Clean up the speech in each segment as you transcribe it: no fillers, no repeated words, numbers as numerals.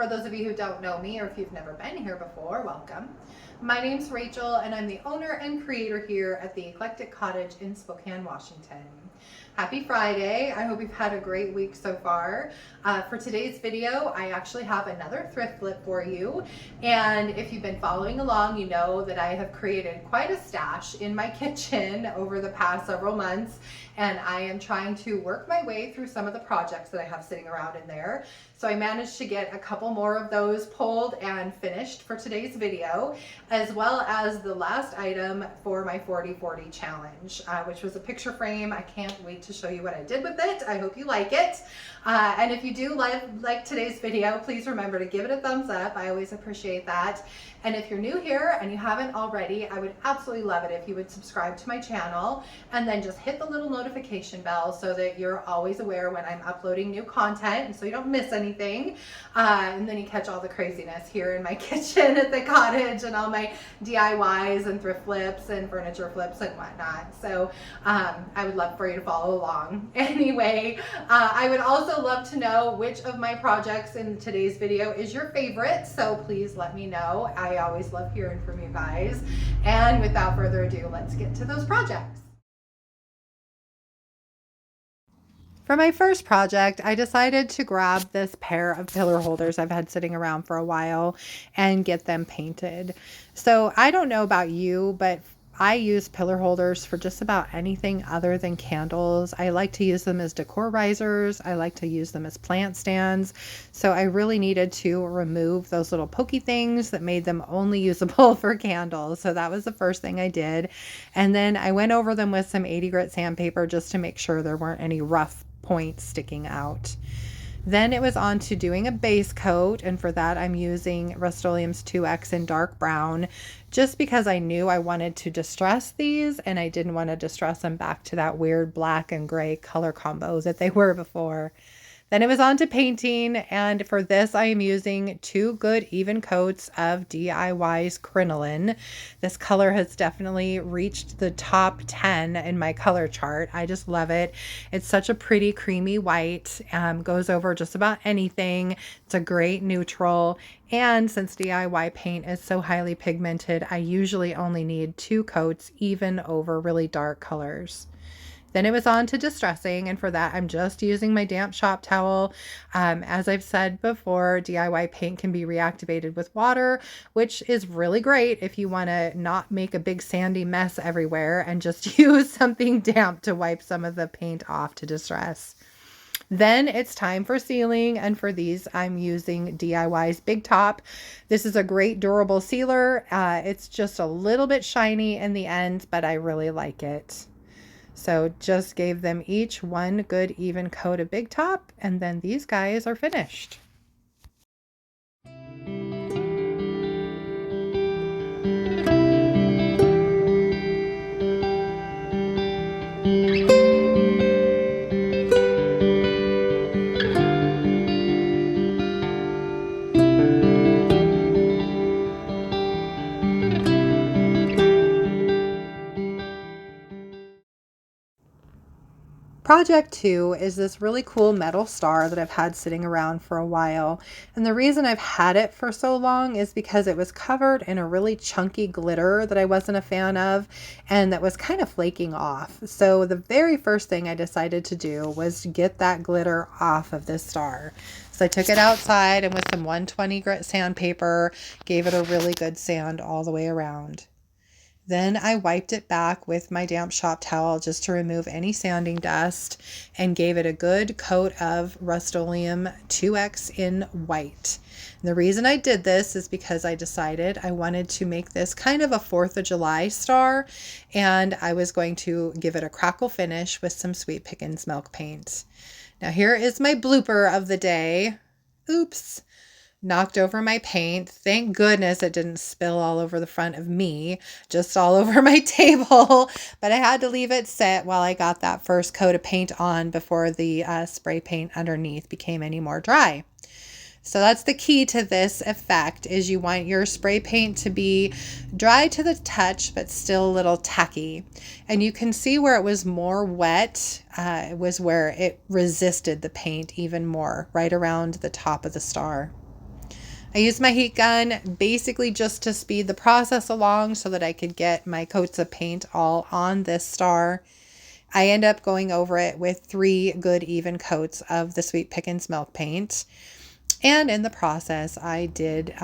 for those of you who don't know me, or if you've never been here before, welcome. My name's Rachel, and I'm the owner and creator here at the Eclectic Cottage in Spokane, Washington. Happy Friday. I hope you've had a great week so far. For today's video, I actually have another thrift flip for you. And if you've been following along, you know that I have created quite a stash in my kitchen over the past several months. And I am trying to work my way through some of the projects that I have sitting around in there. So I managed to get a couple more of those pulled and finished for today's video, as well as the last item for my 40/40 challenge, which was a picture frame. I can't wait to show you what I did with it. I hope you like it. And if you do like today's video, please remember to give it a thumbs up. I always appreciate that. And if you're new here and you haven't already, I would absolutely love it if you would subscribe to my channel and then just hit the little notification bell so that you're always aware when I'm uploading new content and so you don't miss anything. And then you catch all the craziness here in my kitchen at the cottage and all my DIYs and thrift flips and furniture flips and whatnot. So I would love for you to follow along. Anyway, I would also love to know which of my projects in today's video is your favorite. So please let me know. I always love hearing from you guys. And without further ado, let's get to those projects. For my first project, I decided to grab this pair of pillar holders I've had sitting around for a while and get them painted. So I don't know about you, but I use pillar holders for just about anything other than candles. I like to use them as decor risers. I like to use them as plant stands. So I really needed to remove those little pokey things that made them only usable for candles. So that was the first thing I did. And then I went over them with some 80 grit sandpaper just to make sure there weren't any rough points sticking out. Then it was on to doing a base coat, and for that I'm using Rustoleum's 2X in dark brown, just because I knew I wanted to distress these and I didn't want to distress them back to that weird black and gray color combo that they were before. Then it was on to painting, and for this I am using 2 good even coats of DIY's Crinoline. This color has definitely reached the top 10 in my color chart. I just love it. It's such a pretty creamy white, goes over just about anything. It's a great neutral, and since DIY paint is so highly pigmented, I usually only need 2 coats even over really dark colors. Then it was on to distressing, and for that I'm just using my damp shop towel. As I've said before, DIY paint can be reactivated with water, which is really great if you want to not make a big sandy mess everywhere and just use something damp to wipe some of the paint off to distress. Then it's time for sealing, and for these I'm using DIY's Big Top. This is a great durable sealer. It's just a little bit shiny in the end, but I really like it. So just gave them each 1 good even coat of Big Top, and then these guys are finished. Project 2 is this really cool metal star that I've had sitting around for a while. And the reason I've had it for so long is because it was covered in a really chunky glitter that I wasn't a fan of and that was kind of flaking off. So the very first thing I decided to do was to get that glitter off of this star. So I took it outside and with some 120 grit sandpaper, gave it a really good sand all the way around. Then I wiped it back with my damp shop towel just to remove any sanding dust and gave it a good coat of Rustoleum 2X in white. And the reason I did this is because I decided I wanted to make this kind of a 4th of July star, and I was going to give it a crackle finish with some sweet Pickins milk paint. Now here is my blooper of the day. Oops. Knocked over my paint. Thank goodness it didn't spill all over the front of me, just all over my table. But I had to leave it sit while I got that first coat of paint on before the spray paint underneath became any more dry. So that's the key to this effect, is you want your spray paint to be dry to the touch, but still a little tacky. And you can see where it was more wet, it was where it resisted the paint even more, right around the top of the star. I used my heat gun basically just to speed the process along so that I could get my coats of paint all on this star. I end up going over it with 3 good even coats of the Sweet Pickins milk paint. And in the process, I did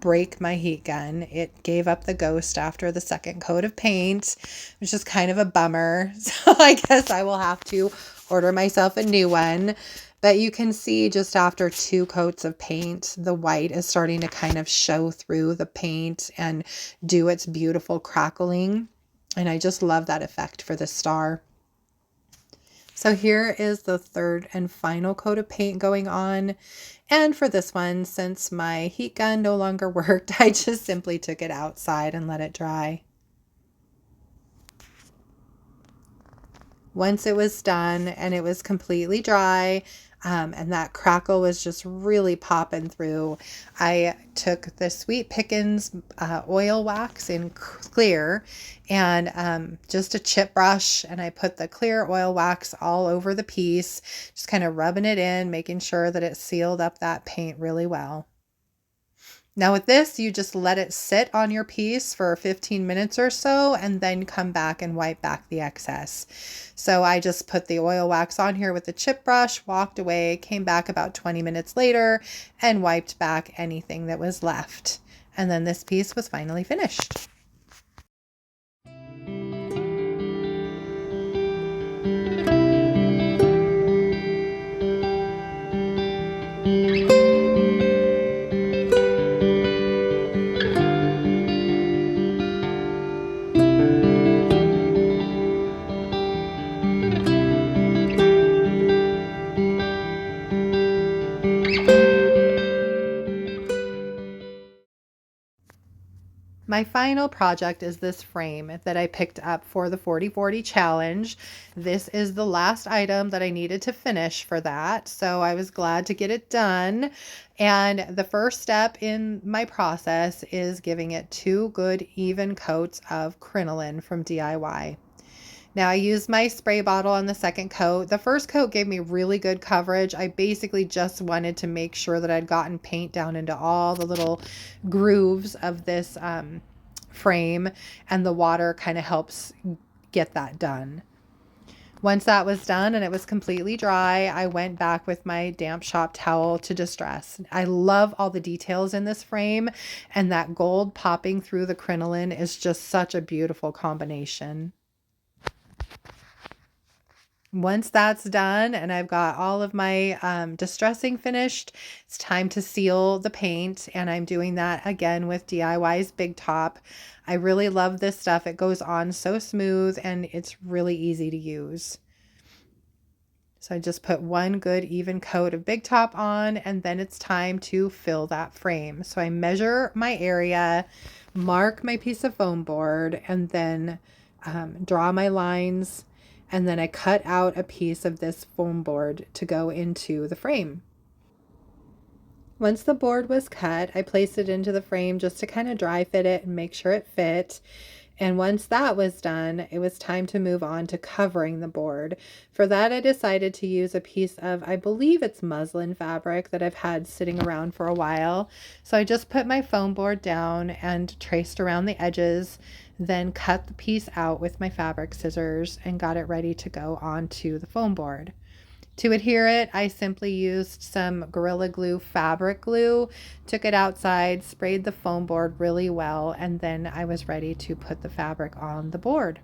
break my heat gun. It gave up the ghost after the second coat of paint, which is kind of a bummer. So I guess I will have to order myself a new one. But you can see just after 2 coats of paint, the white is starting to kind of show through the paint and do its beautiful crackling. And I just love that effect for this star. So here is the third and final coat of paint going on. And for this one, since my heat gun no longer worked, I just simply took it outside and let it dry. Once it was done and it was completely dry, and that crackle was just really popping through, I took the Sweet Pickins oil wax in clear and just a chip brush, and I put the clear oil wax all over the piece, just kind of rubbing it in, making sure that it sealed up that paint really well. Now with this, you just let it sit on your piece for 15 minutes or so and then come back and wipe back the excess. So I just put the oil wax on here with the chip brush, walked away, came back about 20 minutes later and wiped back anything that was left. And then this piece was finally finished. My final project is this frame that I picked up for the 40/40 challenge. This is the last item that I needed to finish for that, so I was glad to get it done. And the first step in my process is giving it 2 good even coats of Crinoline from DIY. Now I used my spray bottle on the second coat. The first coat gave me really good coverage. I basically just wanted to make sure that I'd gotten paint down into all the little grooves of this frame, and the water kind of helps get that done. Once that was done and it was completely dry, I went back with my damp shop towel to distress. I love all the details in this frame, and that gold popping through the crinoline is just such a beautiful combination. Once that's done and I've got all of my distressing finished, it's time to seal the paint, and I'm doing that again with DIY's Big Top. I really love this stuff. It goes on so smooth and it's really easy to use. So I just put 1 good even coat of Big Top on, and then it's time to fill that frame. So I measure my area, mark my piece of foam board, and then draw my lines. And then I cut out a piece of this foam board to go into the frame. Once the board was cut, I placed it into the frame just to kind of dry fit it and make sure it fit. And once that was done, it was time to move on to covering the board. For that, I decided to use a piece of, I believe it's muslin fabric that I've had sitting around for a while. So I just put my foam board down and traced around the edges, then cut the piece out with my fabric scissors and got it ready to go onto the foam board. To adhere it, I simply used some Gorilla Glue fabric glue, took it outside, sprayed the foam board really well, and then I was ready to put the fabric on the board.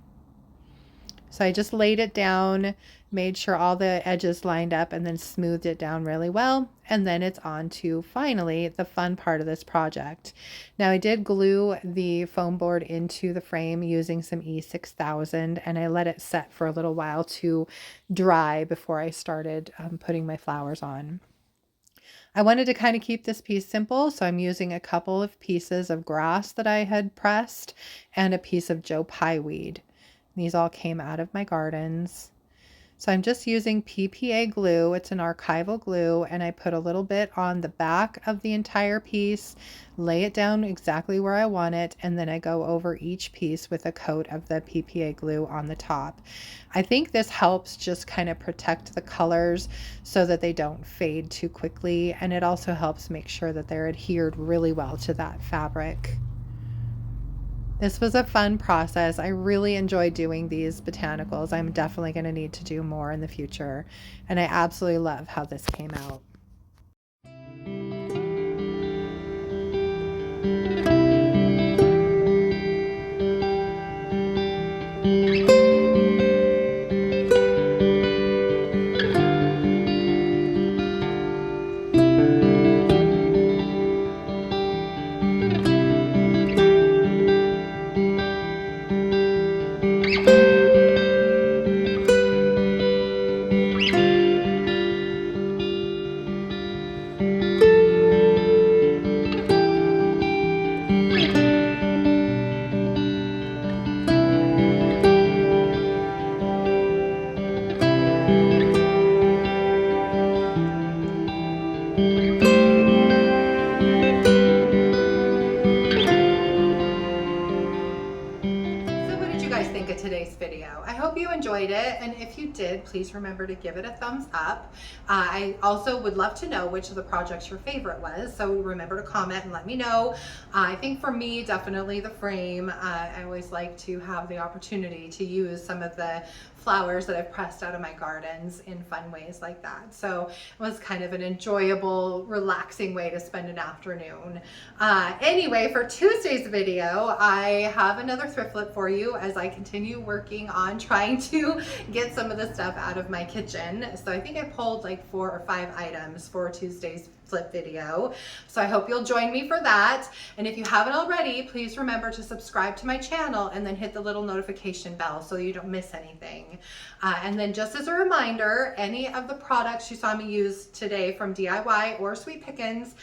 So I just laid it down, made sure all the edges lined up, and then smoothed it down really well. And then it's on to finally the fun part of this project. Now I did glue the foam board into the frame using some E6000, and I let it set for a little while to dry before I started putting my flowers on. I wanted to kind of keep this piece simple, so I'm using a couple of pieces of grass that I had pressed and a piece of Joe Pye weed. These all came out of my gardens. So I'm just using PPA glue. It's an archival glue, and I put a little bit on the back of the entire piece, lay it down exactly where I want it, and then I go over each piece with a coat of the PPA glue on the top. I think this helps just kind of protect the colors so that they don't fade too quickly, and it also helps make sure that they're adhered really well to that fabric. This was a fun process. I really enjoyed doing these botanicals. I'm definitely going to need to do more in the future. And I absolutely love how this came out. Today's video. I hope you enjoyed it, and if you did, please remember to give it a thumbs up. I also would love to know which of the projects your favorite was, so remember to comment and let me know. I think for me, definitely the frame. I always like to have the opportunity to use some of the flowers that I've pressed out of my gardens in fun ways like that. So it was kind of an enjoyable, relaxing way to spend an afternoon. Anyway, for Tuesday's video, I have another thrift flip for you as I continue working on trying to get some of the stuff out of my kitchen. So I think I pulled like 4 or 5 items for Tuesday's flip video. So I hope you'll join me for that. And if you haven't already, please remember to subscribe to my channel and then hit the little notification bell so you don't miss anything. And then just as a reminder, any of the products you saw me use today from DIY or Sweet Pickins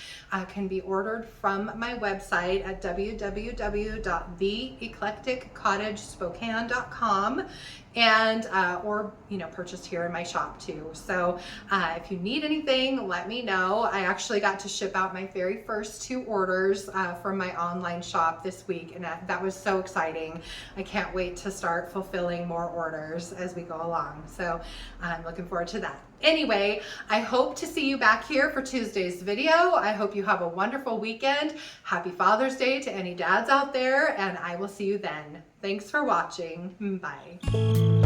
can be ordered from my website at www.theeclecticcottagespokane.com and or purchased here in my shop too. So if you need anything, let me know. I actually got to ship out my very first 2 orders from my online shop this week, and that was so exciting. I can't wait to start fulfilling more orders as we go along. So I'm looking forward to that. Anyway, I hope to see you back here for Tuesday's video. I hope you have a wonderful weekend. Happy Father's Day to any dads out there, and I will see you then. Thanks for watching. Bye.